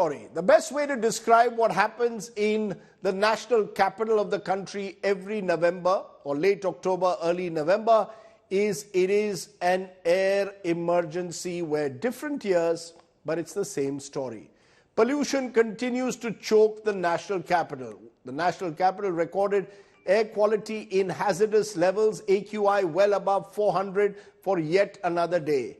story. The best way to describe what happens in the national capital of the country every November or late October, early November is it is an air emergency where different years, but it's the same story. Pollution continues to choke the national capital. The national capital recorded air quality in hazardous levels, AQI well above 400 for yet another day.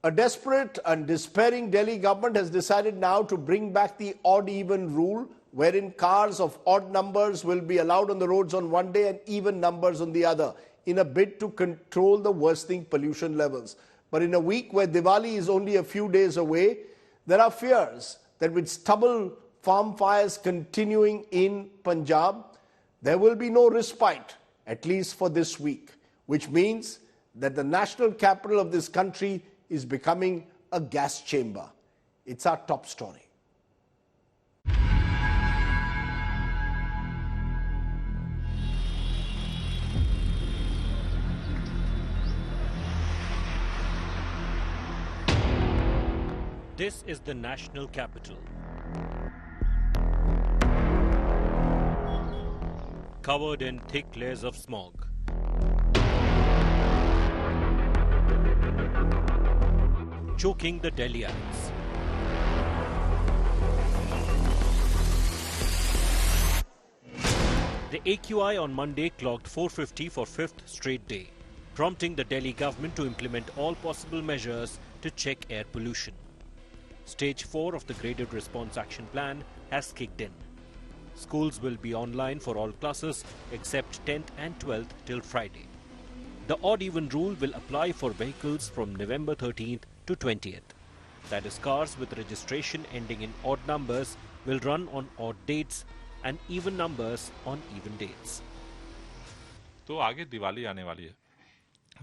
A desperate and despairing Delhi government has decided now to bring back the odd-even rule, wherein cars of odd numbers will be allowed on the roads on one day and even numbers on the other, in a bid to control the worsening pollution levels. But in a week where Diwali is only a few days away, there are fears that with stubble farm fires continuing in Punjab, there will be no respite, at least for this week, which means that the national capital of this country is becoming a gas chamber. It's our top story. This is the national capital. Covered in thick layers of smog. Choking the Delhiites. The AQI on Monday clocked 450 for fifth straight day, prompting the Delhi government to implement all possible measures to check air pollution. Stage 4 of the Graded Response Action Plan has kicked in. Schools will be online for all classes except 10th and 12th till Friday. The odd-even rule will apply for vehicles from November 13th to 20th. That is, cars with registration ending in odd numbers will run on odd dates and even numbers on even dates. तो आगे दिवाली आने वाली है.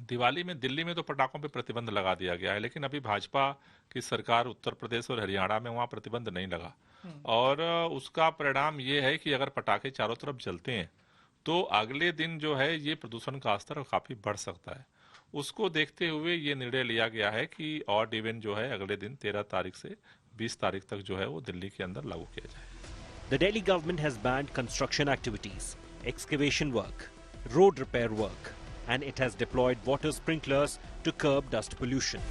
दिवाली में दिल्ली में तो पटाखों पे प्रतिबंध लगा दिया गया है, लेकिन अभी भाजपा की सरकार उत्तर प्रदेश और हरियाणा में वहाँ प्रतिबंध नहीं लगा. और उसका परिणाम ये है कि अगर पटाखे चारों तरफ जलते हैं तो अगले दिन जो है ये प्रदूषण का स्तर काफी बढ़ सकता है. उसको देखते हुए ये निर्णय लिया गया है कि ऑड इवन जो है अगले दिन 13 तारीख से 20 तारीख तक जो है वो दिल्ली के अंदर लागू किया जाए. The Delhi government has banned construction activities, excavation work, road repair work, and it has deployed water sprinklers to curb dust pollution.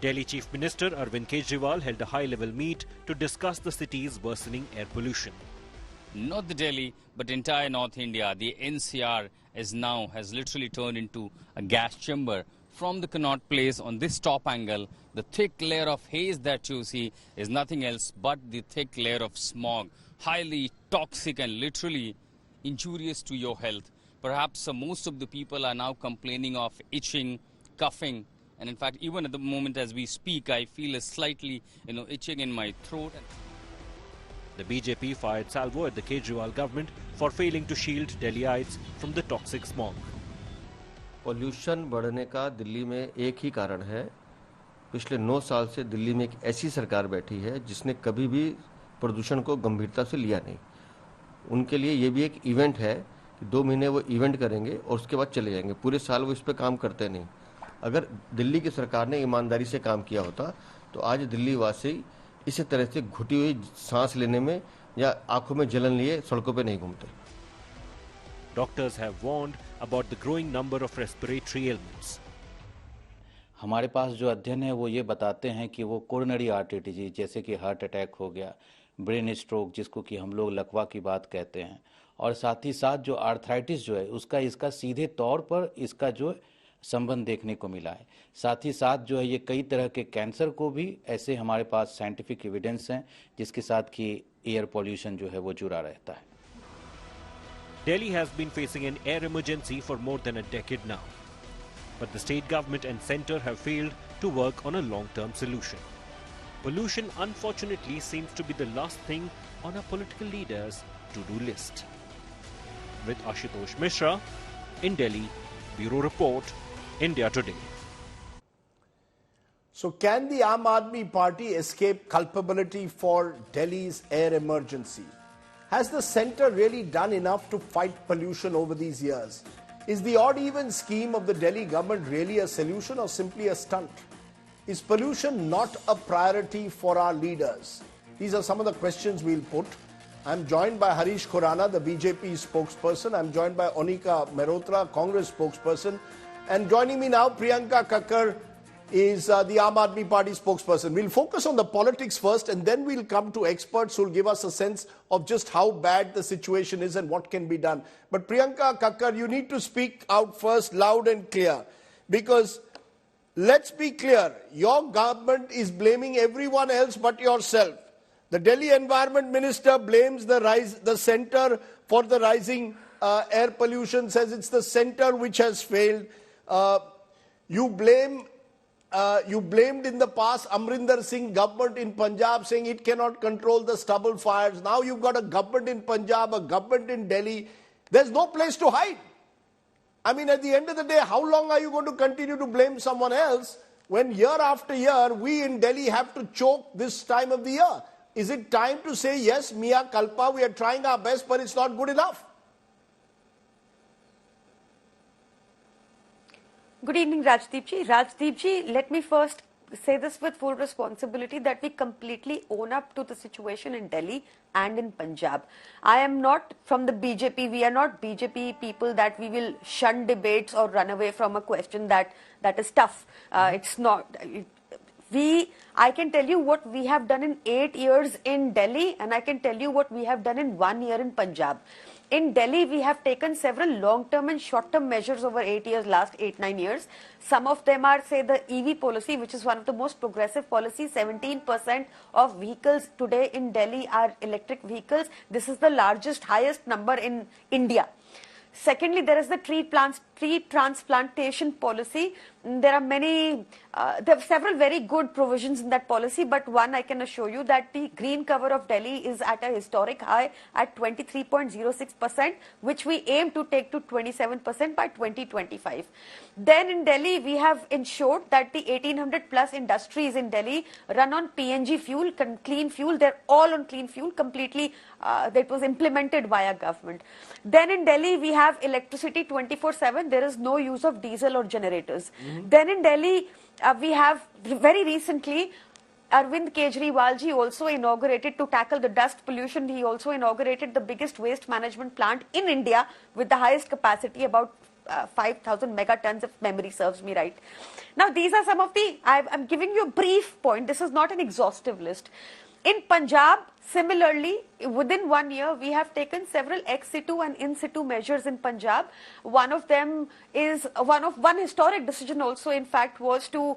Delhi Chief Minister Arvind Kejriwal held a high-level meet to discuss the city's worsening air pollution. Not the Delhi, but entire North India, the NCR has literally turned into a gas chamber. From the Connaught Place on this top angle, the thick layer of haze that you see is nothing else but the thick layer of smog, highly toxic and literally injurious to your health. Perhaps most of the people are now complaining of itching, coughing, and in fact, even at the moment as we speak, I feel a slightly, itching in my throat. The BJP fired salvo at the Kejriwal government for failing to shield Delhiites from the toxic smog. Pollution बढ़ने का दिल्ली में एक ही कारण है. पिछले 9 साल से दिल्ली में एक ऐसी सरकार बैठी है जिसने कभी भी प्रदूषण को गंभीरता से लिया नहीं. उनके लिए ये भी एक इवेंट है कि 2 महीने वो इवेंट करेंगे और उसके बाद चले जाएंगे. पूरे साल वो इस पे काम करते नहीं. अगर दिल्ली की सरकार ने ईमानदारी से काम किया होता तो आज दिल्ली वासी इसी तरह से घुटी हुई सांस लेने में या आंखों में जलन लिए सड़कों पे नहीं घूमते. Doctors have warned about the growing number of respiratory ailments. हमारे पास जो अध्ययन है वो ये बताते हैं कि वो कोरोनरी आर्टरी डिजीज जैसे कि हार्ट अटैक हो गया, ब्रेन स्ट्रोक जिसको कि हम लोग लकवा की बात कहते हैं, और साथ ही साथ जो आर्थराइटिस जो है इसका सीधे तौर पर इसका जो संबंध देखने को मिला है. साथ ही साथ जो है ये कई तरह के कैंसर को भी ऐसे हमारे पास साइंटिफिक एविडेंस हैं जिसके साथ कि एयर पॉल्यूशन जो है वो जुड़ा रहता है. Delhi has been facing an air emergency for more than a decade now. But the state government and centre have failed to work on a long-term solution. Pollution, unfortunately, seems to be the last thing on a political leader's to-do list. With Ashutosh Mishra, in Delhi, Bureau Report, India Today. So can the Aam Aadmi Party escape culpability for Delhi's air emergency? Has the centre really done enough to fight pollution over these years? Is the odd-even scheme of the Delhi government really a solution or simply a stunt? Is pollution not a priority for our leaders? These are some of the questions we'll put. I'm joined by Harish Khurana, the BJP spokesperson. I'm joined by Onika Mehrotra, Congress spokesperson. And joining me now, Priyanka Kakkar is the Aam Aadmi Party spokesperson. We'll focus on the politics first, and then we'll come to experts who'll give us a sense of just how bad the situation is and what can be done. But Priyanka Kakkar, you need to speak out first, loud and clear, because let's be clear, your government is blaming everyone else but yourself. The Delhi Environment Minister blames the centre for the rising air pollution, says it's the centre which has failed. You blamed in the past Amrinder Singh government in Punjab, saying it cannot control the stubble fires. Now you've got a government in Punjab, a government in Delhi. There's no place to hide. I mean, at the end of the day, how long are you going to continue to blame someone else when year after year we in Delhi have to choke this time of the year? Is it time to say, yes, Mia Kalpa, we are trying our best, but it's not good enough? Good evening, Rajdeep ji. Rajdeep ji, let me first say this with full responsibility that we completely own up to the situation in Delhi and in Punjab. I am not from the BJP. We are not BJP people that we will shun debates or run away from a question that is tough. It's not. I can tell you what we have done in 8 years in Delhi, and I can tell you what we have done in 1 year in Punjab. In Delhi, we have taken several long-term and short-term measures over 8 years, last 8-9 years. Some of them are, say, the EV policy, which is one of the most progressive policies. 17% of vehicles today in Delhi are electric vehicles. This is the largest, highest number in India. Secondly, there is the tree transplantation policy. There are several very good provisions in that policy, but one I can assure you that the green cover of Delhi is at a historic high at 23.06%, which we aim to take to 27% by 2025. Then in Delhi, we have ensured that the 1800 plus industries in Delhi run on PNG fuel, clean fuel. They're all on clean fuel, completely that was implemented via government. Then in Delhi, we have electricity 24/7. There is no use of diesel or generators. Then in Delhi, we have very recently Arvind Kejriwal ji also inaugurated, to tackle the dust pollution, he also inaugurated the biggest waste management plant in India with the highest capacity, about 5,000 megatons, if memory serves me right. Now, these are some of the, I'm giving you a brief point. This is not an exhaustive list. In Punjab, similarly, within 1 year, we have taken several ex situ and in situ measures in Punjab. One of them is, one historic decision also, in fact, was to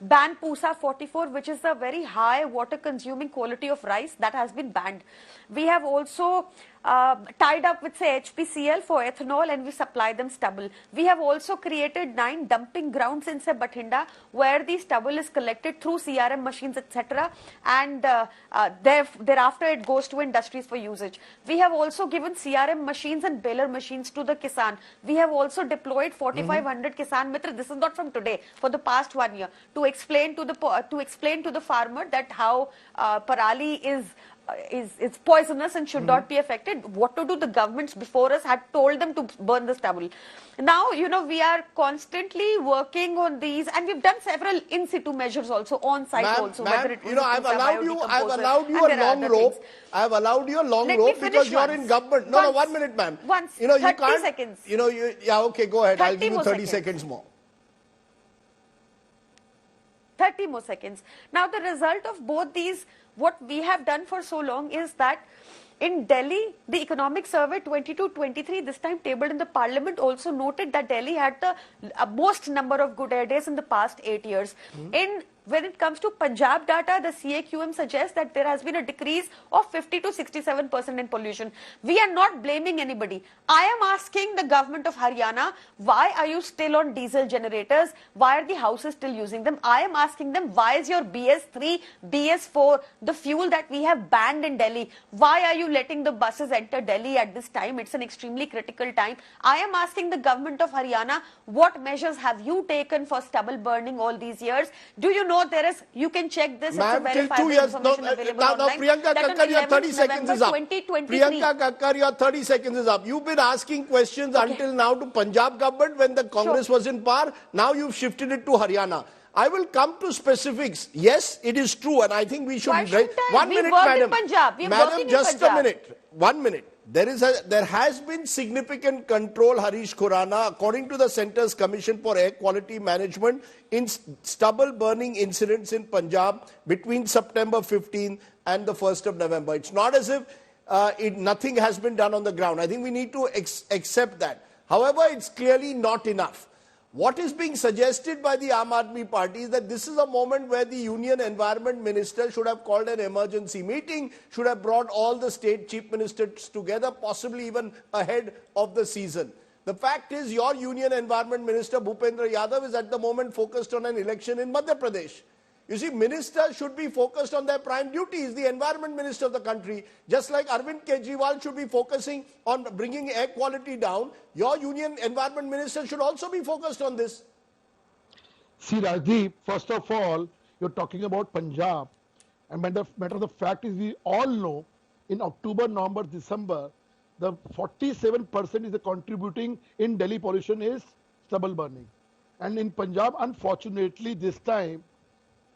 ban Pusa 44, which is a very high water consuming quality of rice that has been banned. We have also tied up with, say, HPCL for ethanol, and we supply them stubble. We have also created 9 dumping grounds in, say, Bathinda, where the stubble is collected through CRM machines, etc. And thereafter it goes to industries for usage. We have also given CRM machines and baler machines to the Kisan. We have also deployed 4,500 Kisan Mitra. This is not from today, for the past 1 year, to explain to the farmer that how parali is poisonous and should not be affected. What to do? The governments before us had told them to burn the stubble. Now, we are constantly working on these, and we've done several in situ measures also, on site also. Whether it I've allowed you a long rope. I've allowed you a long rope because you're in government. No, 1 minute, ma'am. 30 seconds. Okay, go ahead. I'll give you 30 seconds more. 30 more seconds. Now, the result of both these, what we have done for so long, is that in Delhi, the economic survey 22-23, this time tabled in the parliament, also noted that Delhi had the most number of good air days in the past 8 years. When it comes to Punjab data, the CAQM suggests that there has been a decrease of 50 to 67% in pollution. We are not blaming anybody. I am asking the government of Haryana, why are you still on diesel generators? Why are the houses still using them? I am asking them, why is your BS3, BS4, the fuel that we have banned in Delhi, why are you letting the buses enter Delhi at this time? It's an extremely critical time. I am asking the government of Haryana, what measures have you taken for stubble burning all these years? Do you know there is, you can check this, it's a verifiable information available online. Priyanka Kakkar, your 30 seconds is up. Priyanka Kakkar, your 30 seconds is up. You've been asking questions until now to Punjab government when the Congress was in power. Now you've shifted it to Haryana. I will come to specifics. Yes, it is true, and I think we should. Why shouldn't I? 1 We minute, worked madam. in Punjab. We are Madam, working in just Punjab. a minute. 1 minute. There has been significant control, Harish Khurana, according to the Centre's Commission for Air Quality Management, in stubble burning incidents in Punjab between September 15 and the 1st of November. It's not as if nothing has been done on the ground. I think we need to accept that. However, it's clearly not enough. What is being suggested by the Aam Aadmi Party is that this is a moment where the Union Environment Minister should have called an emergency meeting, should have brought all the state chief ministers together, possibly even ahead of the season. The fact is, your Union Environment Minister, Bhupendra Yadav, is at the moment focused on an election in Madhya Pradesh. You see, ministers should be focused on their prime duties. The environment minister of the country, just like Arvind Kejriwal should be focusing on bringing air quality down, your union environment minister should also be focused on this. See, Rajdeep, first of all, you're talking about Punjab. And matter of the fact is, we all know in October, November, December, the 47% is the contributing in Delhi pollution is stubble burning. And in Punjab, unfortunately, this time,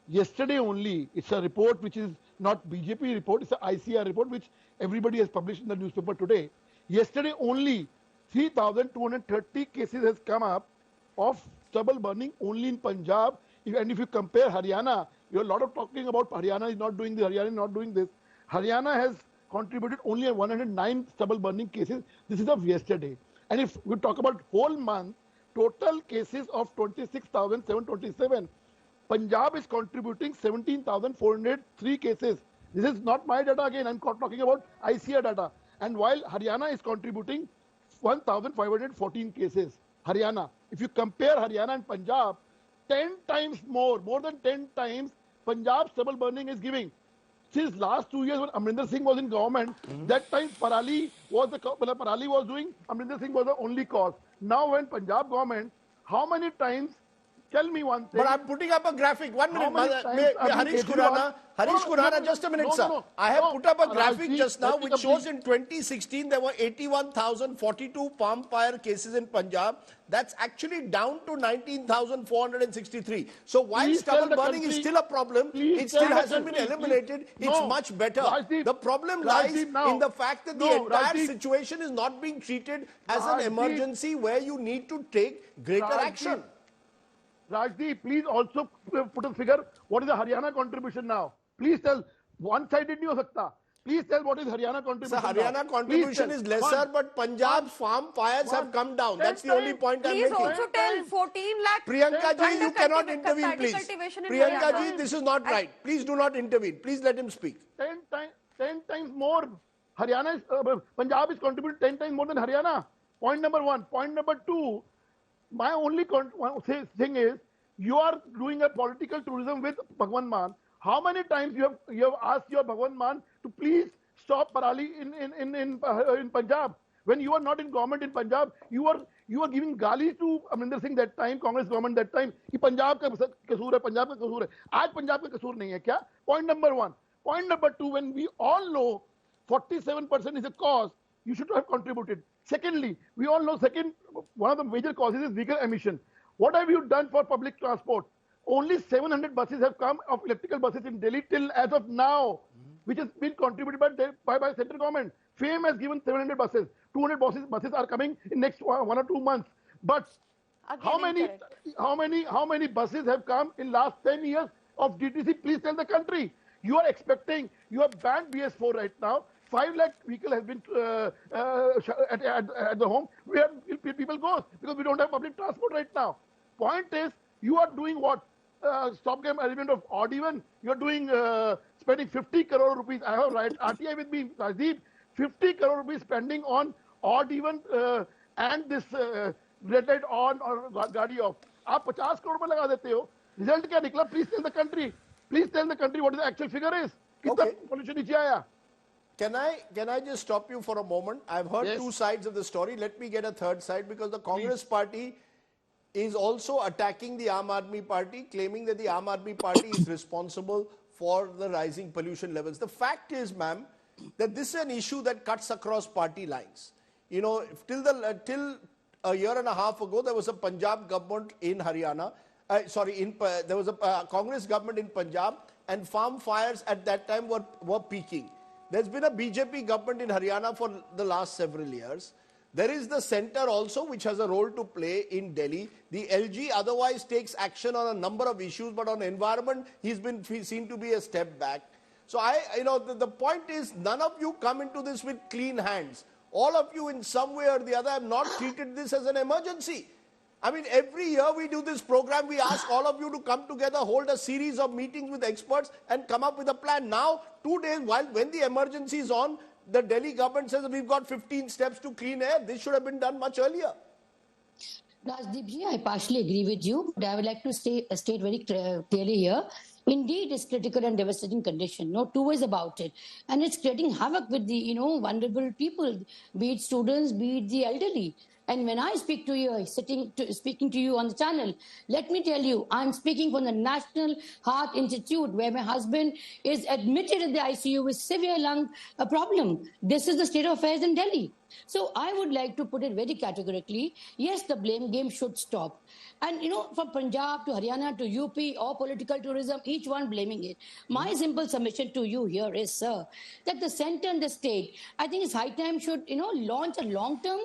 yesterday only, it's a report which is not BJP report, it's an ICR report which everybody has published in the newspaper today. Yesterday only 3,230 cases has come up of stubble burning only in Punjab. And if you compare Haryana, you have a lot of talking about Haryana is not doing this, Haryana is not doing this. Haryana has contributed only 109 stubble burning cases. This is of yesterday. And if we talk about whole month, total cases of 26,727. Punjab is contributing 17,403 cases. This is not my data again, I'm talking about ICR data. And while Haryana is contributing 1,514 cases. Haryana. If you compare Haryana and Punjab, 10 times more than 10 times, Punjab stubble burning is giving. Since last 2 years when Amrinder Singh was in government, that time Parali was doing, Amrinder Singh was the only cause. Now when Punjab government, how many times, tell me one thing. But I'm putting up a graphic. 1 minute. Harish Khurana, just a minute, sir. I have put up a graphic just now which shows in 2016 there were 81,042 palm fire cases in Punjab. That's actually down to 19,463. So while stubble burning is still a problem, it still hasn't been eliminated. It's much better. The problem lies in the fact that the entire situation is not being treated as an emergency where you need to take greater action. Rajdeep, please also put a figure. What is the Haryana contribution now? Please tell. One-sided nahi ho sakta. Please tell what is Haryana contribution. So Haryana contribution is lesser, but Punjab's farm fires have come down. That's the only point I'm making. Please also tell 14 lakh. Priyanka ji, you cannot intervene, please. Priyanka ji, this is not right. Please do not intervene. Please let him speak. 10 times more. Haryana is, Punjab is contributing 10 times more than Haryana. Point number one. Point number two. My only thing is, you are doing a political tourism with Bhagwan Man. How many times you have asked your Bhagwan Man to please stop Parali in Punjab? When you are not in government in Punjab, you are giving galis to Amrinder Singh that time, Congress government that time. कि Punjab का कसूर है, Punjab का कसूर है. आज Punjab का कसूर नहीं है क्या? Point number one. Point number two, when we all know 47% is a cause, you should have contributed. Secondly, we all know one of the major causes is vehicle emission. What have you done for public transport? Only 700 buses have come of electrical buses in Delhi till as of now, which has been contributed by central government. FAME has given 700 buses. 200 buses are coming in next 1 or 2 months. But how many buses have come in last 10 years of DTC? Please tell the country. You are expecting, you have banned BS4 right now. 5 lakh vehicle has been at the home where people go because we don't have public transport right now. Point is, you are doing what? Stopgap element of odd even. You are doing spending 50 crore rupees. I have RTI with me, Rajdeep. 50 crore rupees spending on odd even and this red light on or gadi off. आप 50 crore में लगा देते हो. Result क्या निकला? Please tell the country. Please tell the country what the actual figure is. कितना pollution नीचे आया? Can I just stop you for a moment? I've heard two sides of the story. Let me get a third side because the Congress party is also attacking the Aam Aadmi Party, claiming that the Aam Aadmi Party is responsible for the rising pollution levels. The fact is, ma'am, that this is an issue that cuts across party lines. You know, till a year and a half ago, there was a Punjab government in Haryana, there was a Congress government in Punjab, and farm fires at that time were peaking. There's been a BJP government in Haryana for the last several years. There is the centre also, which has a role to play in Delhi. The LG otherwise takes action on a number of issues, but on environment, he seen to be a step back. So the point is, none of you come into this with clean hands. All of you in some way or the other have not treated this as an emergency. I mean, every year we do this program, we ask all of you to come together, hold a series of meetings with experts and come up with a plan. Now, 2 days, when the emergency is on, the Delhi government says we've got 15 steps to clean air. This should have been done much earlier. Rajdeep ji, I partially agree with you, but I would like to state very clearly here. Indeed, it's critical and devastating condition. No two ways about it. And it's creating havoc with the, vulnerable people, be it students, be it the elderly. And when I speak to you, speaking to you on the channel, let me tell you, I'm speaking from the National Heart Institute, where my husband is admitted in the ICU with severe lung problem. This is the state of affairs in Delhi. So I would like to put it very categorically, yes, the blame game should stop. And, from Punjab to Haryana to UP or political tourism, each one blaming it. My simple submission to you here is, sir, that the center and the state, I think it's high time should, launch a long-term,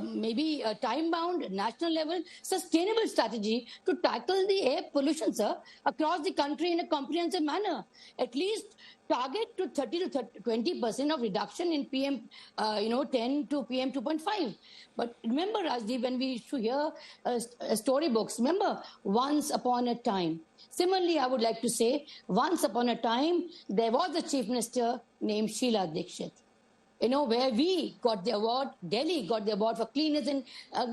maybe a time-bound, national level, sustainable strategy to tackle the air pollution, sir, across the country in a comprehensive manner. At least target to 30 to 20% of reduction in PM, 10 to PM 2.5. But remember, Rajdeep, when we used to hear storybooks, remember, once upon a time. Similarly, I would like to say, once upon a time, there was a chief minister named Sheila Dikshit. Where we got the award, Delhi got the award for cleanest and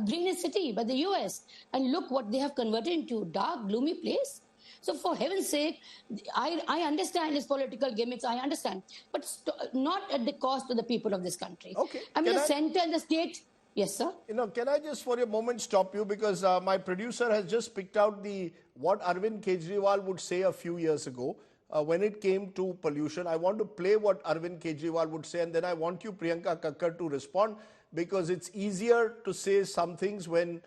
greenest city by the US. And look what they have converted into, dark, gloomy place. So for heaven's sake, I understand his political gimmicks, I understand, but not at the cost of the people of this country. Okay. I mean, the center and the state, yes, sir. Can I just for a moment stop you, because my producer has just picked out what Arvind Kejriwal would say a few years ago when it came to pollution. I want to play what Arvind Kejriwal would say, and then I want you, Priyanka Kakkar, to respond, because it's easier to say some things when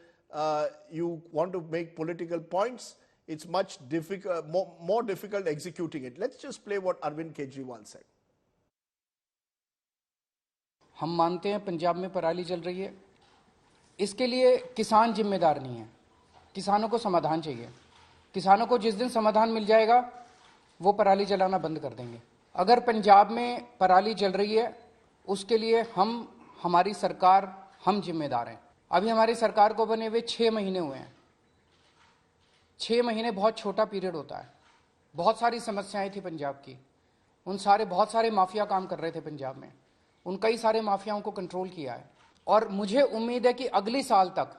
you want to make political points. It's much difficult, more difficult executing it. Let's just play what Arvind Kejriwal said. हम मानते हैं पंजाब में पराली जल रही है, इसके लिए किसान जिम्मेदार नहीं है, किसानों को समाधान चाहिए। किसानों को जिस दिन समाधान मिल जाएगा वो पराली जलाना बंद कर देंगे। अगर पंजाब में पराली जल रही है उसके लिए हमारी सरकार, हम जिम्मेदार हैं। अभी हमारी सरकार को बने हुए 6 महीने हुए हैं। 6 महीने बहुत छोटा पीरियड होता है। बहुत सारी समस्याएं थी पंजाब की, बहुत सारे माफिया काम कर रहे थे पंजाब में, उन कई सारे माफियाओं को कंट्रोल किया है। और मुझे उम्मीद है कि अगले साल तक,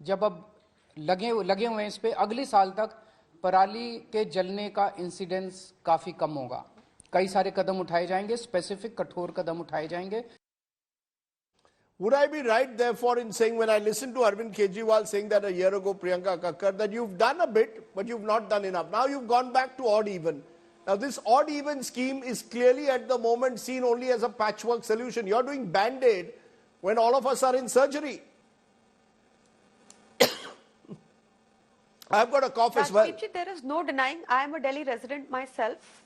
जब अब लगे हुए हैं इस पे, अगले साल तक पराली के जलने का इंसिडेंस काफी कम होगा। कई सारे कदम उठाए जाएंगे, स्पेसिफिक कठोर कदम उठाए जाएंगे। Would I be right, therefore, in saying, when I listened to Arvind Kejriwal saying that a year ago, Priyanka Kakkar, that you've done a bit, but you've not done enough. Now you've gone back to odd even. Now this odd even scheme is clearly at the moment seen only as a patchwork solution. You're doing band-aid when all of us are in surgery. I've got a cough as well. Rajdeep, there is no denying, I am a Delhi resident myself.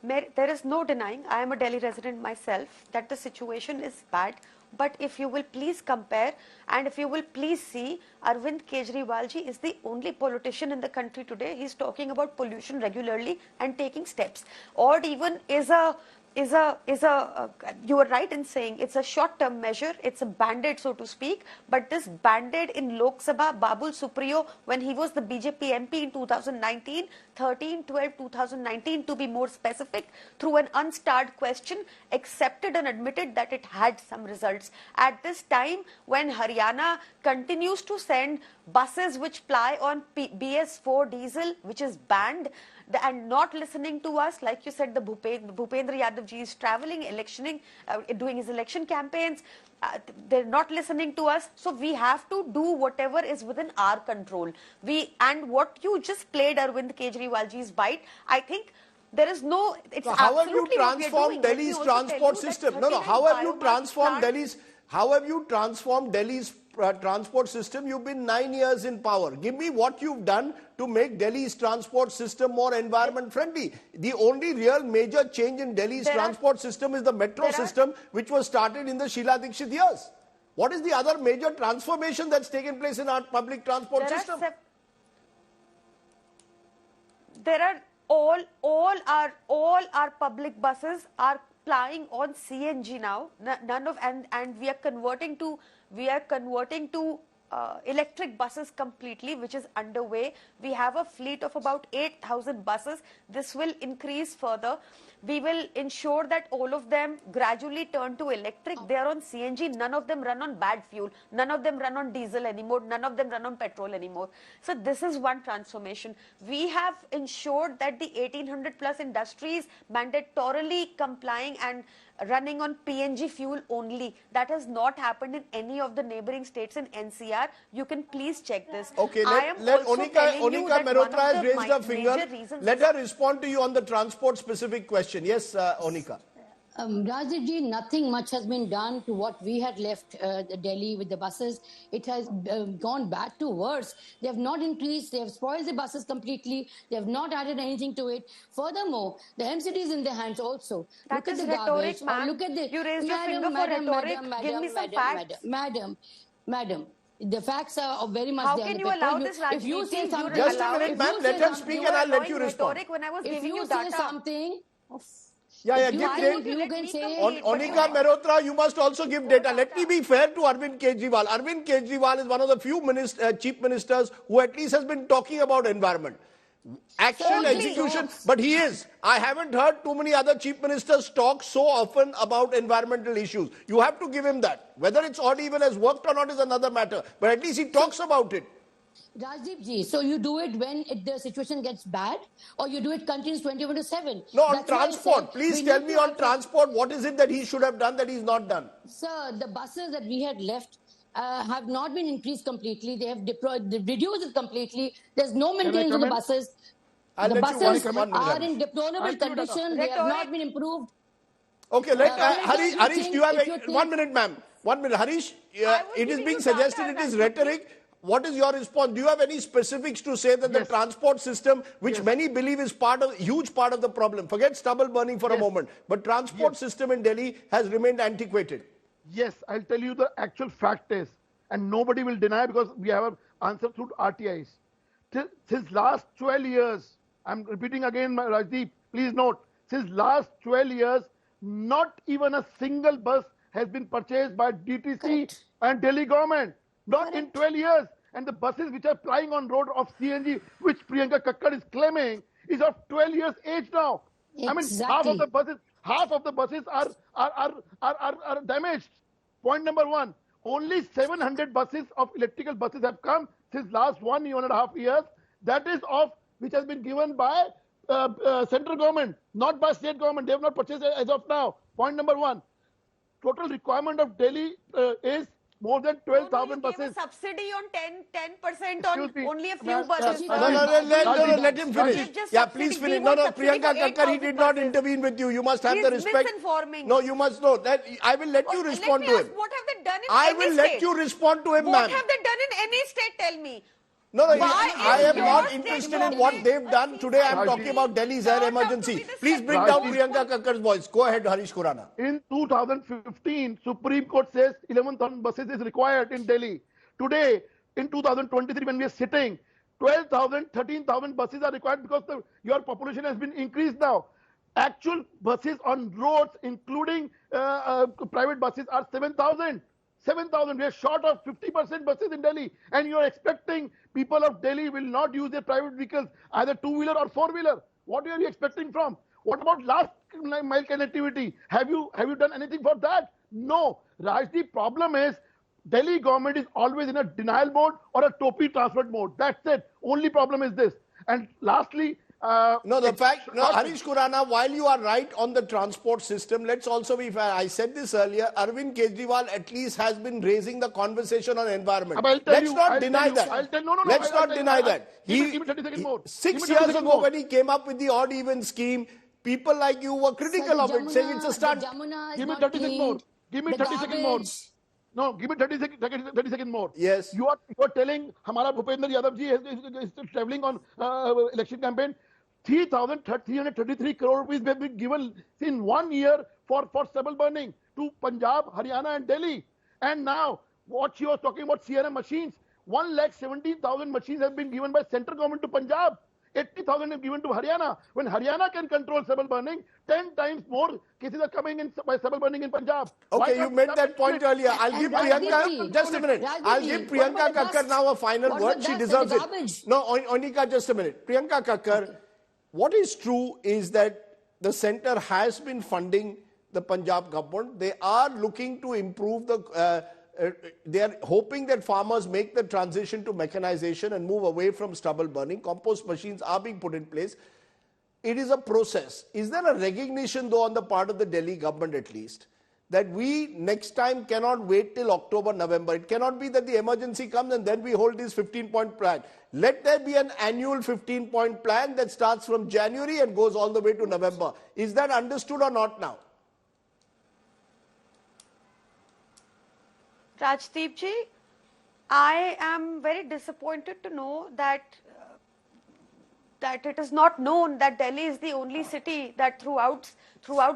There is no denying, I am a Delhi resident myself, that the situation is bad. But if you will please compare, and if you will please see, Arvind Kejriwal ji is the only politician in the country today. He's talking about pollution regularly and taking steps. Odd even is you are right in saying it's a short-term measure, it's a band-aid, so to speak, but this band-aid in Lok Sabha, Babul Supriyo, when he was the BJP MP in 2019, 2019 to be more specific, through an unstarred question, accepted and admitted that it had some results. At this time, when Haryana continues to send buses which ply on BS4 diesel, which is banned, and not listening to us, like you said, the Bhupendra Yadav ji is traveling, electioning, doing his election campaigns. They're not listening to us, so we have to do whatever is within our control. And what you just played, Arvind Kejriwal ji's bite, I think there is no. It's so how have you transformed Delhi's transport system? How have you transformed Delhi's transport system. You've been 9 years in power. Give me what you've done to make Delhi's transport system more environment friendly. The only real major change in Delhi's transport system is the metro system, which was started in the Sheila Dikshit years. What is the other major transformation that's taken place in our public transport system? There are all our public buses are plying on CNG now. None of and we are converting to electric buses completely, which is underway. We have a fleet of about 8,000 buses. This will increase further. We will ensure that all of them gradually turn to electric. They are on CNG. None of them run on bad fuel. None of them run on diesel anymore. None of them run on petrol anymore. So this is one transformation. We have ensured that the 1,800 plus industries mandatorily complying and running on PNG fuel only. That has not happened in any of the neighboring states in NCR. You can please check this. Okay, let Onika Mehrotra has raised her finger. Let her respond to you on the transport specific question. Yes, Onika. Rajdeep ji, nothing much has been done to what we had left Delhi with the buses. It has gone bad to worse. They have not increased. They have spoiled the buses completely. They have not added anything to it. Furthermore, the MCT is in their hands also. That look is at the rhetoric, garbage. ma'am. Look at the you raised your finger for rhetoric. Give me some facts. Madam. The facts are very much How there. can you allow this, Rajdeep? If you say something, just a minute, ma'am. Let her speak and I'll let you respond. When I was if giving you data. say something. Yeah, give Onika Mehrotra, you must also give data. Let me be fair to Arvind Kejriwal. Arvind Kejriwal is one of the few chief ministers who at least has been talking about environment. Action, execution, but he is. I haven't heard too many other chief ministers talk so often about environmental issues. You have to give him that. Whether it's odd even has worked or not is another matter. But at least he talks about it. Rajdeep ji, so you do it when the situation gets bad, or you do it continues 24/7? No, on transport. Please tell me on transport, what is it that he should have done that he's not done? Sir, the buses that we had left have not been increased completely. They have reduced it completely. There's no maintenance of the buses. The buses are in deplorable condition. They have not been improved. Okay, Harish, do you have 1 minute, ma'am? 1 minute. Harish, it is being suggested it is rhetoric. What is your response? Do you have any specifics to say that the transport system, which many believe is huge part of the problem, forget stubble burning for a moment, but transport system in Delhi has remained antiquated? Yes, I'll tell you the actual fact is, and nobody will deny because we have an answer through RTIs. Since last 12 years, I'm repeating again, Rajdeep, please note, since last 12 years, not even a single bus has been purchased by DTC and Delhi government. Not in 12 years. And the buses which are plying on road of CNG, which Priyanka Kakkad is claiming, is of 12 years age now. Exactly. I mean, half of the buses are damaged. Point number one, only 700 buses of electrical buses have come since last 1.5 years. That is which has been given by central government, not by state government. They have not purchased it as of now. Point number one, total requirement of Delhi is more than 12,000 buses. A subsidy on 10% on only a few buses. Let him finish. Yeah, please finish. No, Priyanka Kakkad, he did not intervene with you. You must have the respect. Misinforming. No, you must know that. I will let you respond to him. What have they done in I any will state? let you respond to him, ma'am. What have they done in any state? Tell me. No, I am not interested in what they've done. Today I am talking about Delhi's air emergency. Please bring down Priyanka Kakkad's voice. Go ahead, Harish Khurana. In 2015, Supreme Court says 11,000 buses is required in Delhi. Today, in 2023, when we are sitting, 12,000, 13,000 buses are required because your population has been increased now. Actual buses on roads, including private buses, are 7,000. 7,000. We are short of 50% buses in Delhi. And you are expecting people of Delhi will not use their private vehicles, either two-wheeler or four-wheeler. What are you expecting from? What about last mile connectivity? Have you done anything for that? No. The problem is Delhi government is always in a denial mode or a topi transport mode. That's it. Only problem is this. And lastly, Harish Khurana, while you are right on the transport system, let's also be fair. I said this earlier, Arvind Kejriwal at least has been raising the conversation on environment. Let's not deny that. Let's not deny that. 6 years ago when he came up with the odd-even scheme, people like you were critical of it, saying it's a stunt. Give me 30 seconds more. Give me 30 seconds more. No, give me 30 seconds more. Yes. You are telling Hamara Bhupendra Yadav ji is traveling on election campaign. 3,333 crore rupees have been given in 1 year for stubble burning to Punjab, Haryana and Delhi. And now, what she was talking about CRM machines, 1,17,000 machines have been given by central government to Punjab. 80,000 have given to Haryana. When Haryana can control stubble burning, 10 times more cases are coming in by stubble burning in Punjab. Okay, you made that point earlier. I'll give Priyanka, just a minute. I'll give Priyanka Kakkar now a final word. She deserves it. No, Onika, just a minute. Priyanka Kakkar, what is true is that the centre has been funding the Punjab government. They are looking to improve they are hoping that farmers make the transition to mechanization and move away from stubble burning. Compost machines are being put in place. It is a process. Is there a recognition, though, on the part of the Delhi government at least, that we next time cannot wait till October, November? It cannot be that the emergency comes and then we hold this 15-point plan. Let there be an annual 15-point plan that starts from January and goes all the way to November. Is that understood or not now? Rajdeep ji, I am very disappointed to know that it is not known that Delhi is the only city that throughout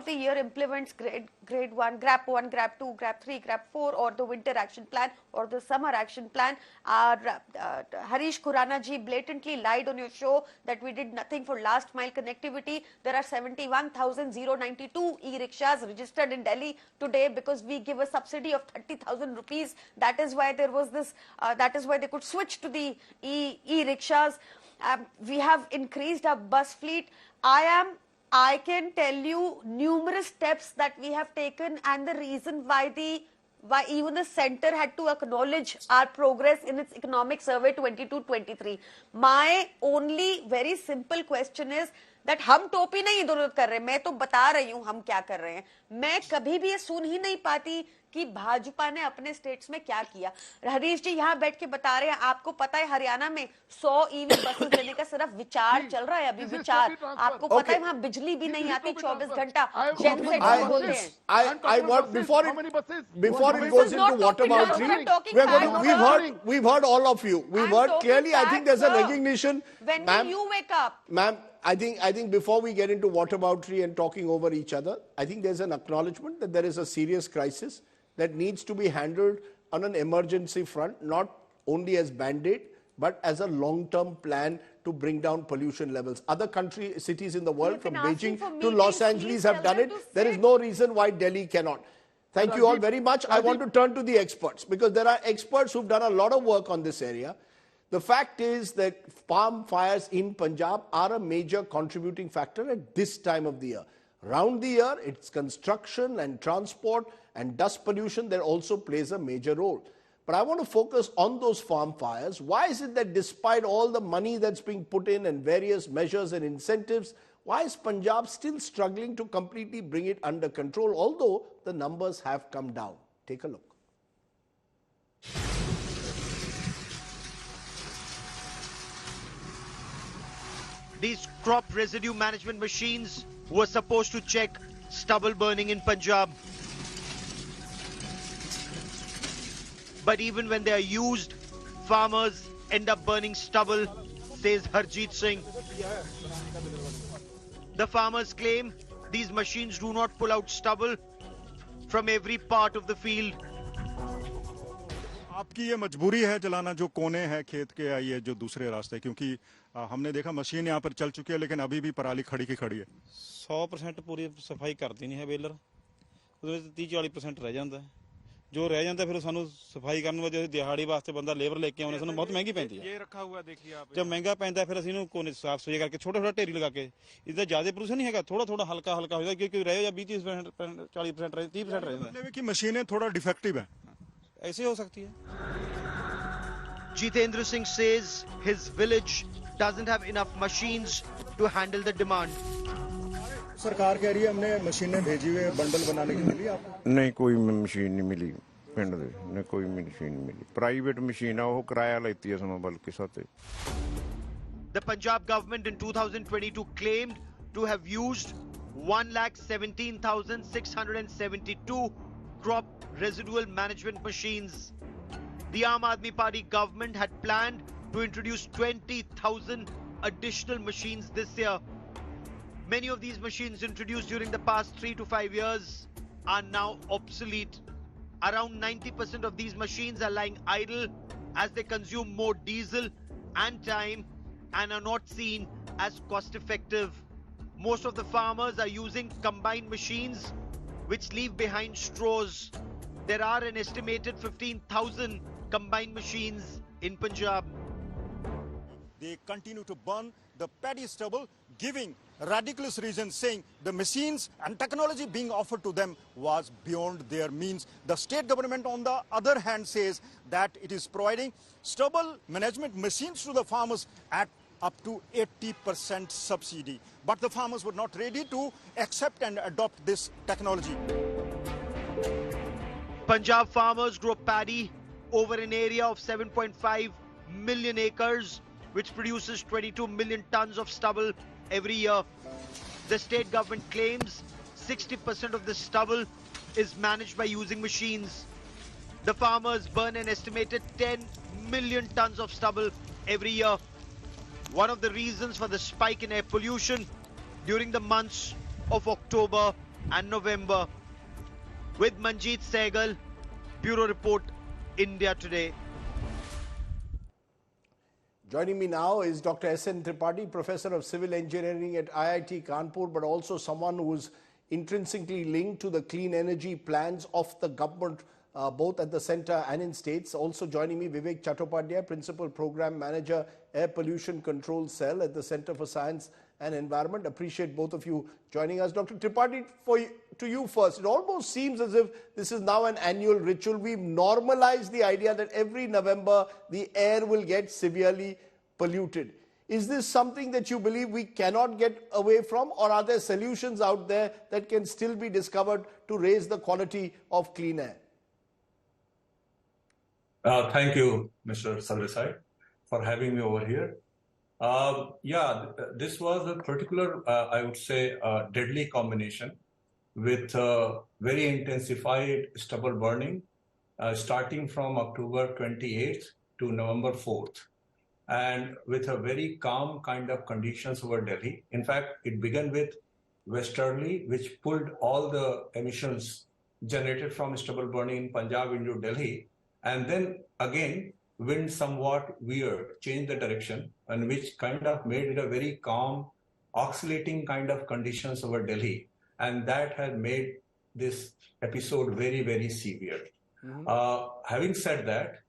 the year implements grade 1, GRAP 1, GRAP 2, GRAP 3, GRAP 4 or the winter action plan or the summer action plan. Harish Khurana ji blatantly lied on your show that we did nothing for last mile connectivity. There are 71,092 e-rickshaws registered in Delhi today because we give a subsidy of 30,000 rupees. That is why there was this, that is why they could switch to the e-rickshaws. We have increased our bus fleet. I can tell you numerous steps that we have taken and the reason why even the centre had to acknowledge our progress in its economic survey 22-23. My only very simple question is that हम टोपी नहीं इधर कर रहे, मैं तो बता रही हूँ हम क्या कर रहे हैं. मैं कभी भी ये सुन ही नहीं पाती कि भाजपा ने अपने स्टेट्स में क्या किया. हरीश जी यहाँ बैठ के बता रहे हैं, आपको पता है हरियाणा में 100 ईवी बसेस लेने का सिर्फ विचार चल रहा है अभी विचार. आपको पता है वहाँ बिजली भी नहीं आती 24 घंटा. जेनसेट बोलते हैं. I want before it goes into whataboutery, we've heard all of you. We've heard clearly. I think there's a recognition. When will you wake up, ma'am? I think before we get into whataboutery and talking over each other, I think there's an acknowledgement that there is a serious crisis that needs to be handled on an emergency front, not only as Band-Aid, but as a long-term plan to bring down pollution levels. Other cities in the world, from Beijing to Los Angeles, have done it. There is no reason why Delhi cannot. Thank you all very much. I want to turn to the experts, because there are experts who've done a lot of work on this area. The fact is that palm fires in Punjab are a major contributing factor at this time of the year. Round the year, it's construction and transport and dust pollution that also plays a major role. But I want to focus on those farm fires. Why is it that despite all the money that's being put in and various measures and incentives, why is Punjab still struggling to completely bring it under control, although the numbers have come down? Take a look. These crop residue management machines were supposed to check stubble burning in Punjab. But even when they are used, farmers end up burning stubble, says Harjeet Singh. The farmers claim these machines do not pull out stubble from every part of the field. आपकी ये मजबूरी है चलाना जो कोने हैं खेत के या ये जो दूसरे रास्ते, क्योंकि हमने देखा मशीन यहाँ पर चल चुकी है लेकिन अभी भी पराली खड़ी की खड़ी है. 100% पूरी सफाई करती नहीं है बेलर, उसमें 30-40% रह जाता है. जो रह जाता है फिर सानू सफाई करने वास्ते दिहाड़ी वास्ते बंदा लेबर लेके आने सानू बहुत महंगी पैंती है. ये रखा हुआ देखिए आप, जब महंगा पैंदा है फिर असं इहनूं कोने साफ सफाई करके छोटा ढेरी लगा के. इसदा ज्यादा प्रदूषण नहीं है, थोड़ा हल्का हो जाता है, क्योंकि रहे या 20-30% 40% रहे 30% रह जाता है. कि मशीनें थोड़ा डिफेक्टिव है, ऐसे हो सकती है. Jitendra Singh says his village doesn't have enough machines to handle the demand. सरकार कह रही है हमने मशीनें भेजी हुई बंडल बनाने की, मिली आपको? नहीं, कोई मशीन नहीं मिली पिंड दे ने, कोई मशीन नहीं मिली. प्राइवेट मशीन है, वो किराया लेती है समा बल्कि साथे. The Punjab government in 2022 claimed to have used 1,17,672 crop residual management machines. The Aam Aadmi Party government had planned to introduce 20,000 additional machines this year. Many of these machines introduced during the past 3 to 5 years are now obsolete. Around 90% of these machines are lying idle as they consume more diesel and time and are not seen as cost effective. Most of the farmers are using combined machines which leave behind straws. There are an estimated 15,000 combined machines in Punjab. They continue to burn the paddy stubble, giving ridiculous reasons, saying the machines and technology being offered to them was beyond their means. The state government, on the other hand, says that it is providing stubble management machines to the farmers at up to 80% subsidy. But the farmers were not ready to accept and adopt this technology. Punjab farmers grow paddy over an area of 7.5 million acres, which produces 22 million tons of stubble every year. The state government claims 60% of the stubble is managed by using machines. The farmers burn an estimated 10 million tons of stubble every year. One of the reasons for the spike in air pollution during the months of October and November. With Manjeet Sehgal, Bureau Report, India Today. Joining me now is Dr. S.N. Tripathi, Professor of Civil Engineering at IIT Kanpur, but also someone who is intrinsically linked to the clean energy plans of the government, both at the centre and in states. Also joining me, Vivek Chattopadhyay, Principal Program Manager, Air Pollution Control Cell at the Centre for Science and Environment. Appreciate both of you joining us. Dr. Tripathi, to you first. It almost seems as if this is now an annual ritual. We've normalized the idea that every November the air will get severely polluted. Is this something that you believe we cannot get away from, or are there solutions out there that can still be discovered to raise the quality of clean air? Thank you, Mr. Sardesai, for having me over here. This was a particular, I would say, deadly combination with very intensified stubble burning starting from October 28th to November 4th, and with a very calm kind of conditions over Delhi. In fact, it began with westerly, which pulled all the emissions generated from stubble burning in Punjab into Delhi, and then again wind somewhat weird, changed the direction, and which kind of made it a very calm, oscillating kind of conditions over Delhi. And that has made this episode very, very severe. Having said that,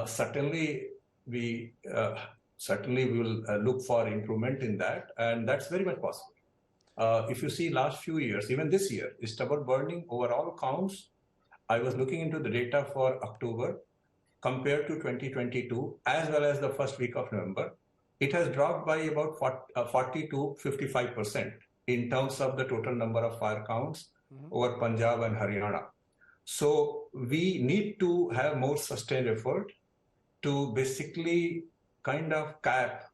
certainly we will look for improvement in that, and that's very much possible. If you see last few years, even this year, stubble burning overall counts, I was looking into the data for October, compared to 2022, as well as the first week of November, it has dropped by about 40 to 55% in terms of the total number of fire counts over Punjab and Haryana. So we need to have more sustained effort to basically kind of cap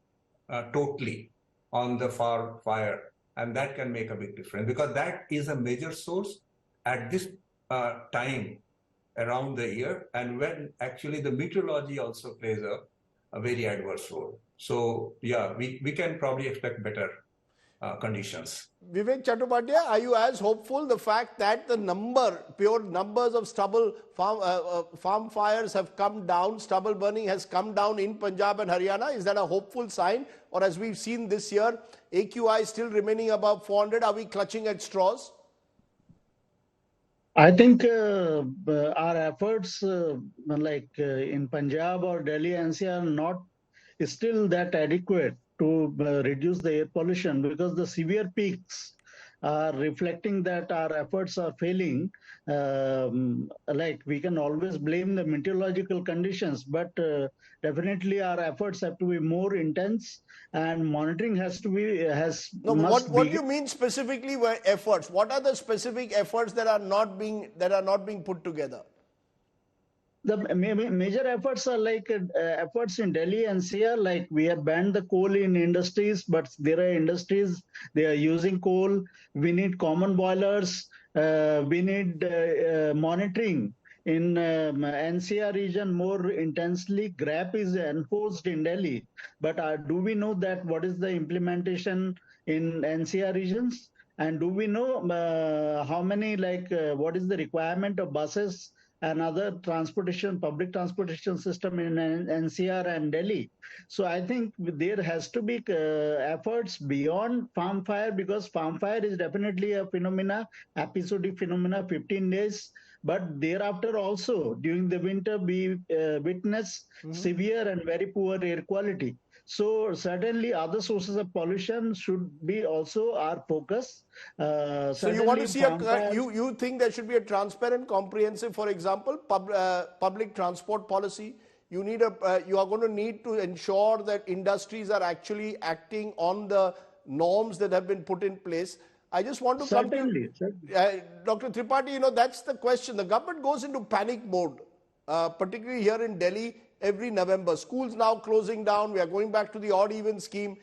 totally on the fire, and that can make a big difference, because that is a major source at this time around the year, and when actually the meteorology also plays a very adverse role. So yeah, we can probably expect better conditions. Vivek Chattopadhyay, are you as hopeful? The fact that the pure numbers of stubble farm fires have come down, stubble burning has come down in Punjab and Haryana, is that a hopeful sign? Or as we've seen this year, AQI still remaining above 400, are we clutching at straws? I think our efforts in Punjab or Delhi NCR are not still that adequate to reduce the air pollution, because the severe peaks are reflecting that our efforts are failing. We can always blame the meteorological conditions, but definitely our efforts have to be more intense, and monitoring has to be what do you mean specifically by efforts? What are the specific efforts that are not being put together? The major efforts are efforts in Delhi NCR, like we have banned the coal in industries, but there are industries, they are using coal. We need common boilers. we need monitoring in NCR region more intensely. GRAP is enforced in Delhi, but do we know that what is the implementation in NCR regions? And do we know how many, what is the requirement of buses and other transportation, public transportation system in NCR and Delhi? So I think there has to be efforts beyond farm fire, because farm fire is definitely a phenomena, episodic phenomena, 15 days. But thereafter also, during the winter, we witness severe and very poor air quality. So certainly other sources of pollution should be also our focus. So you want to see you think there should be a transparent, comprehensive, for example, public transport policy. You need you are going to need to ensure that industries are actually acting on the norms that have been put in place. I just want to come to you, Dr. Tripathi. That's the question. The government goes into panic mode, particularly here in Delhi every November. Schools now closing down. We are going back to the odd-even scheme.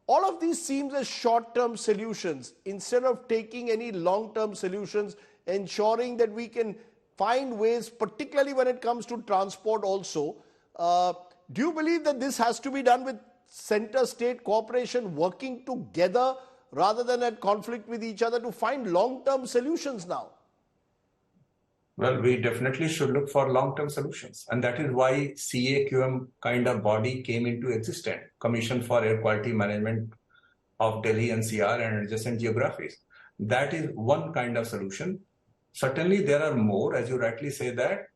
All of these seems as short-term solutions instead of taking any long-term solutions, ensuring that we can find ways, particularly when it comes to transport also. Do you believe that this has to be done with center-state cooperation working together rather than at conflict with each other to find long-term solutions now? Well, we definitely should look for long-term solutions. And that is why CAQM kind of body came into existence, Commission for Air Quality Management of Delhi NCR and adjacent geographies. That is one kind of solution. Certainly there are more, as you rightly say, that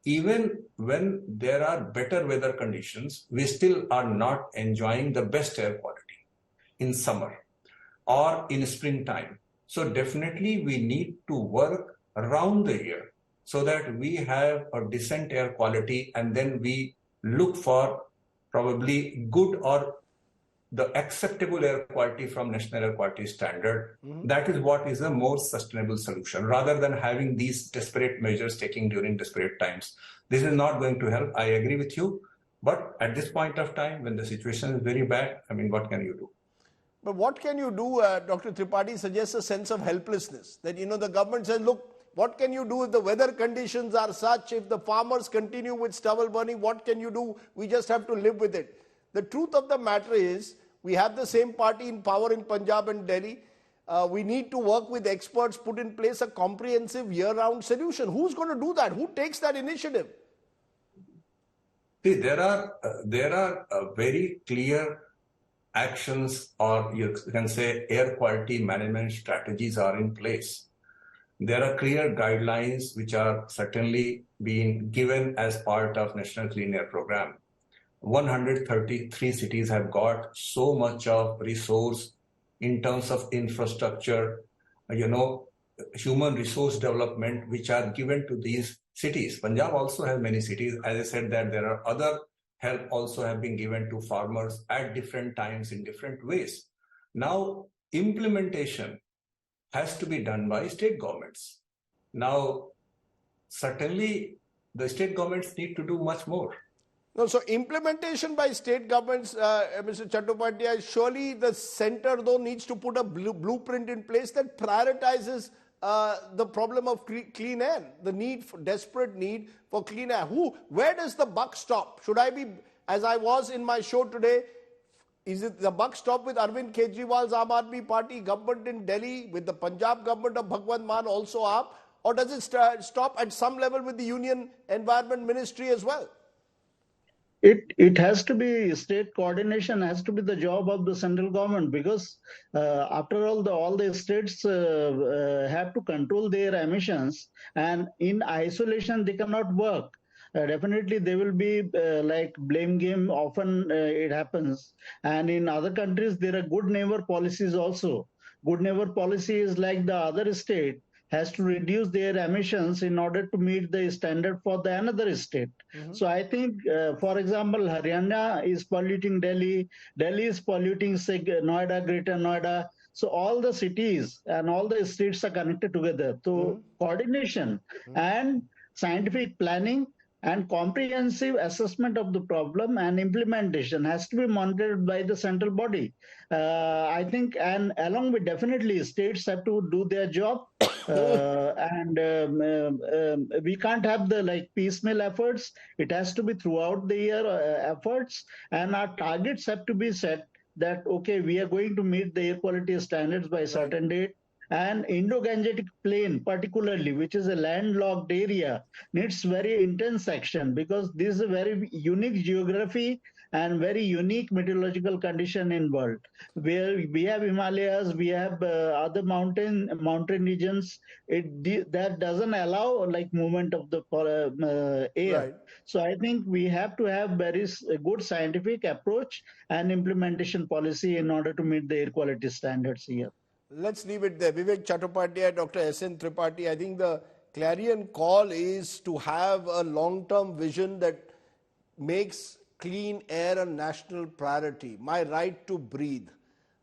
even when there are better weather conditions, we still are not enjoying the best air quality in summer or in springtime. So definitely we need to work around the year so that we have a decent air quality, and then we look for probably good or the acceptable air quality from National Air Quality Standard. That is what is a more sustainable solution, rather than having these desperate measures taken during desperate times. This is not going to help. I agree with you. But at this point of time, when the situation is very bad, I mean, what can you do? But what can you do? Dr. Tripathi suggests a sense of helplessness. That, the government says, look, what can you do if the weather conditions are such? If the farmers continue with stubble burning, what can you do? We just have to live with it. The truth of the matter is, we have the same party in power in Punjab and Delhi. We need to work with experts, put in place a comprehensive year-round solution. Who's going to do that? Who takes that initiative? See, there are very clear actions, or you can say air quality management strategies are in place. There are clear guidelines which are certainly being given as part of National Clean Air Program. 133 cities have got so much of resource in terms of infrastructure, human resource development, which are given to these cities. Punjab also has many cities. As I said, that there are other help also have been given to farmers at different times in different ways. Now, implementation has to be done by state governments. Now, certainly the state governments need to do much more. No, so implementation by state governments, Mr. Chattopadhyay, surely the center though needs to put a blueprint in place that prioritizes the problem of clean air, the desperate need for clean air. Where does the buck stop? Should I be, as I was in my show today, is it the buck stop with Arvind Kejriwal's Aam Aadmi Party government in Delhi, with the Punjab government of Bhagwant Mann also up, or does it stop at some level with the Union Environment Ministry as well? It has to be, state coordination has to be the job of the central government, because after all the states have to control their emissions, and in isolation they cannot work. Definitely there will be like blame game, often it happens, and in other countries there are good neighbor policies also. Good neighbor policy is like the other state has to reduce their emissions in order to meet the standard for the another state. So I think, for example, Haryana is polluting Delhi, Delhi is polluting Noida, Greater Noida. So all the cities and all the states are connected together. So coordination and scientific planning And comprehensive assessment of the problem and implementation has to be monitored by the central body. I think, and along with definitely states have to do their job. We can't have the piecemeal efforts. It has to be throughout the year efforts, and our targets have to be set that, okay, we are going to meet the air quality standards by a certain date. And Indo-Gangetic Plain particularly, which is a landlocked area, needs very intense action because this is a very unique geography and very unique meteorological condition in world, where we have Himalayas, we have other mountain regions. That doesn't allow movement of the air. Right. So I think we have to have very good scientific approach and implementation policy in order to meet the air quality standards here. Let's leave it there. Vivek Chattopadhyay, Dr. S.N. Tripathi, I think the clarion call is to have a long-term vision that makes clean air a national priority. My right to breathe.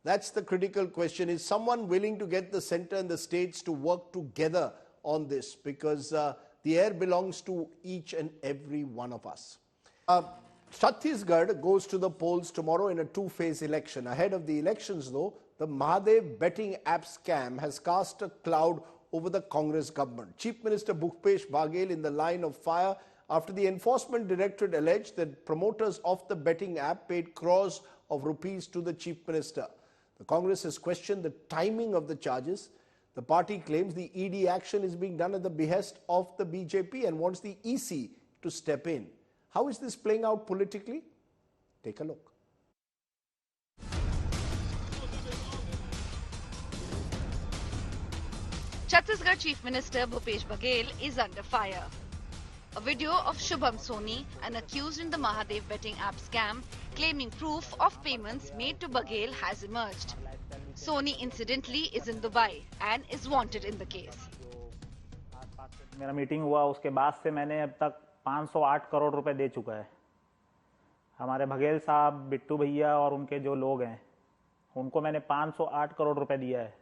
That's the critical question. Is someone willing to get the center and the states to work together on this? Because the air belongs to each and every one of us. Chhattisgarh goes to the polls tomorrow in a two-phase election. Ahead of the elections, though, the Mahadev betting app scam has cast a cloud over the Congress government. Chief Minister Bhupesh Baghel in the line of fire after the Enforcement Directorate alleged that promoters of the betting app paid crores of rupees to the Chief Minister. The Congress has questioned the timing of the charges. The party claims the ED action is being done at the behest of the BJP and wants the EC to step in. How is this playing out politically? Take a look. Chhattisgarh Chief Minister Bhupesh Baghel is under fire. A video of Shubham Soni, an accused in the Mahadev betting app scam, claiming proof of payments made to Baghel has emerged. Soni incidentally is in Dubai and is wanted in the case. मेरा meeting हुआ उसके बाद से मैंने अब तक 508 करोड़ रुपए दे चुका है। हमारे बघेल साहब, बिट्टू भैया और उनके जो लोग हैं, उनको मैंने 508 करोड़ रुपए दिया है।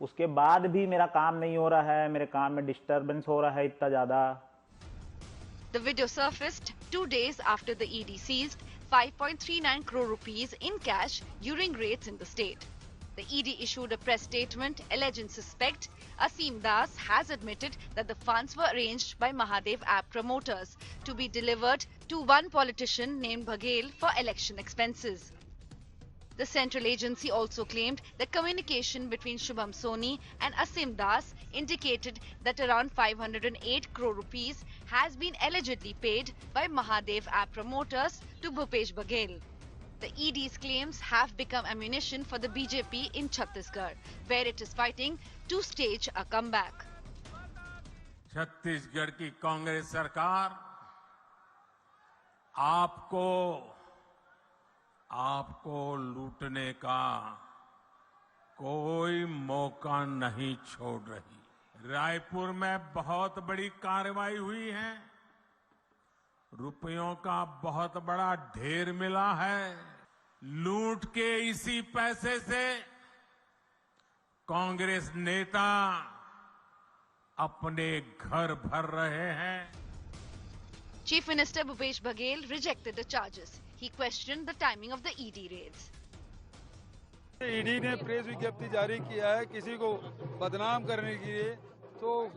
उसके बाद भी मेरा काम नहीं हो रहा है, मेरे काम में डिस्टर्बेंस हो रहा है इतना ज़्यादा। The video surfaced 2 days after the ED seized 5.39 crore rupees in cash during raids in the state. The ED issued a press statement alleging suspect Asim Das has admitted that the funds were arranged by Mahadev app promoters to be delivered to one politician named Baghel for election expenses. The central agency also claimed that communication between Shubham Soni and Asim Das indicated that around 508 crore rupees has been allegedly paid by Mahadev app promoters to Bhupesh Baghel. The ED's claims have become ammunition for the BJP in Chhattisgarh, where it is fighting to stage a comeback. Chhattisgarh की कांग्रेस सरकार आपको लूटने का कोई मौका नहीं छोड़ रही। रायपुर में बहुत बड़ी कार्रवाई हुई है, रुपयों का बहुत बड़ा ढेर मिला है। लूट के इसी पैसे से कांग्रेस नेता अपने घर भर रहे हैं। Chief Minister Bhupesh Baghel rejected the charges. He questioned the timing of the ED raids. ED ने प्रेस विज्ञप्ति जारी किया है किसी को बदनाम करने के लिए, तो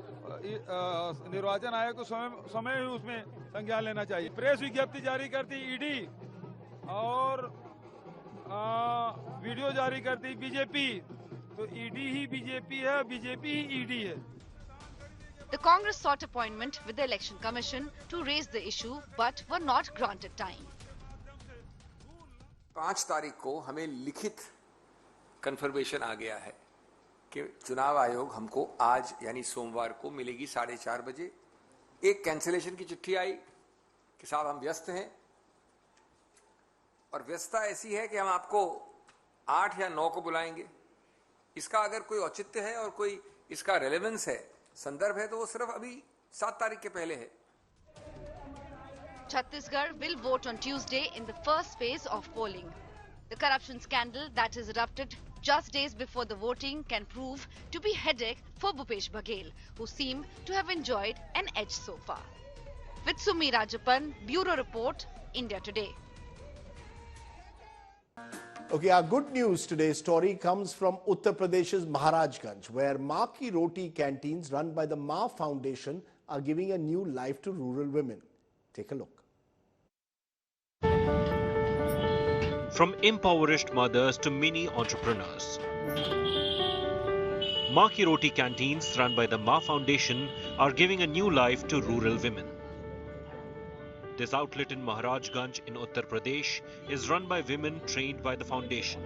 निर्वाचन आयोग को समय ही उसमें संज्ञान लेना चाहिए। प्रेस विज्ञप्ति जारी करती ईडी और वीडियो जारी करती बीजेपी, तो ईडी ही बीजेपी है, बीजेपी ही ईडी है। The Congress sought appointment with the Election Commission to raise the issue but were not granted time. 5 तारीख को हमें लिखित कंफर्मेशन आ गया है कि चुनाव आयोग हमको आज यानी सोमवार को मिलेगी 4:30 बजे। एक कैंसिलेशन की चिट्ठी आई कि साहब हम व्यस्त हैं, और व्यस्तता ऐसी है कि हम आपको 8 या 9 को बुलाएंगे। इसका अगर कोई औचित्य है और कोई इसका रेलेवेंस है, संदर्भ है, तो वो सिर्फ अभी 7 तारीख के पहले है। Chhattisgarh will vote on Tuesday in the first phase of polling. The corruption scandal that has erupted just days before the voting can prove to be a headache for Bhupesh Baghel, who seem to have enjoyed an edge so far. With Sumi Rajapan, Bureau Report, India Today. Okay, our good news today's story comes from Uttar Pradesh's Maharajganj, where Ma Ki Roti canteens run by the Ma Foundation are giving a new life to rural women. Take a look. From impoverished mothers to mini entrepreneurs, Ma Ki Roti canteens run by the Ma Foundation are giving a new life to rural women. This outlet in Maharajganj in Uttar Pradesh is run by women trained by the foundation.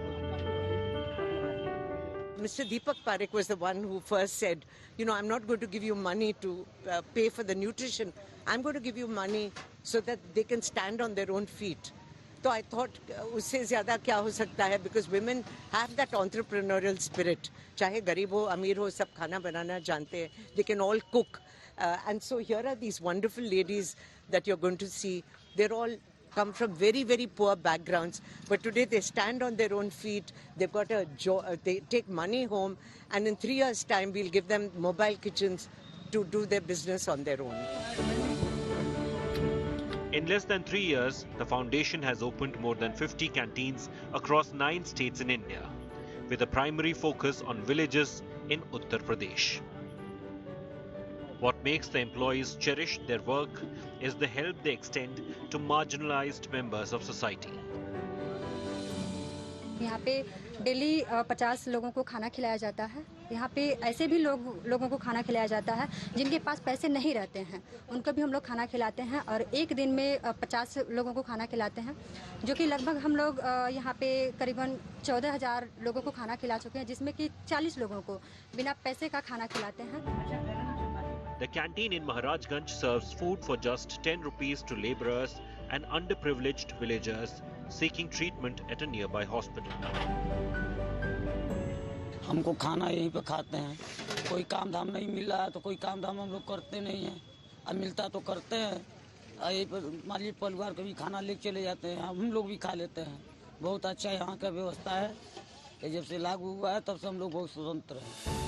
Mr. Deepak Parekh was the one who first said, you know, I'm not going to give you money to pay for the nutrition. I'm going to give you money so that they can stand on their own feet. So I thought, usse zyada kya ho sakta hai? Because women have that entrepreneurial spirit. Chahe gareeb ho, ameer ho, sab khana banana jante hain. They can all cook. And so here are these wonderful ladies that you're going to see. They're all come from very, very poor backgrounds. But today they stand on their own feet. They've got a job. They take money home. And in 3 years' time, we'll give them mobile kitchens to do their business on their own. In less than 3 years, the foundation has opened more than 50 canteens across 9 states in India, with a primary focus on villages in Uttar Pradesh. What makes the employees cherish their work is the help they extend to marginalized members of society. यहाँ पे daily 50 लोगों को खाना खिलाया जाता है। यहाँ पे ऐसे भी लोगों को खाना खिलाया जाता है जिनके पास पैसे नहीं रहते हैं, उनको भी हम लोग खाना खिलाते हैं और एक दिन में 50 लोगों को खाना खिलाते हैं, जो कि लगभग हम लोग यहाँ पे करीबन 14,000 लोगों को खाना खिला चुके हैं, जिसमें कि 40 लोगों को बिना पैसे का खाना खिलाते हैं। The canteen in Maharajganj serves food for just 10 rupees to laborers and underprivileged villagers seeking treatment at a nearby hospital. हमको खाना यहीं पे खाते हैं, कोई काम धाम नहीं मिल रहा है तो कोई काम धाम हम लोग करते नहीं हैं, अब मिलता तो करते हैं, यहीं पर माली परिवार को भी खाना लेके चले जाते हैं, हम लोग भी खा लेते हैं। बहुत अच्छा यहाँ का व्यवस्था है कि जब से लागू हुआ है तब से हम लोग बहुत स्वतंत्र हैं।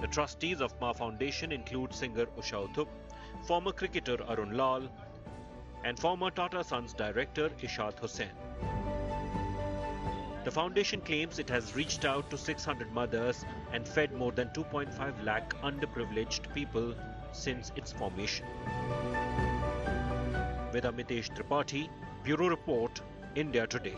The trustees of Ma Foundation include singer Usha Uthup, former cricketer Arun Lal, and former Tata Sons director Ishad Hussain. The foundation claims it has reached out to 600 mothers and fed more than 2.5 lakh underprivileged people since its formation. With Amitesh Tripathi, Bureau Report, India Today.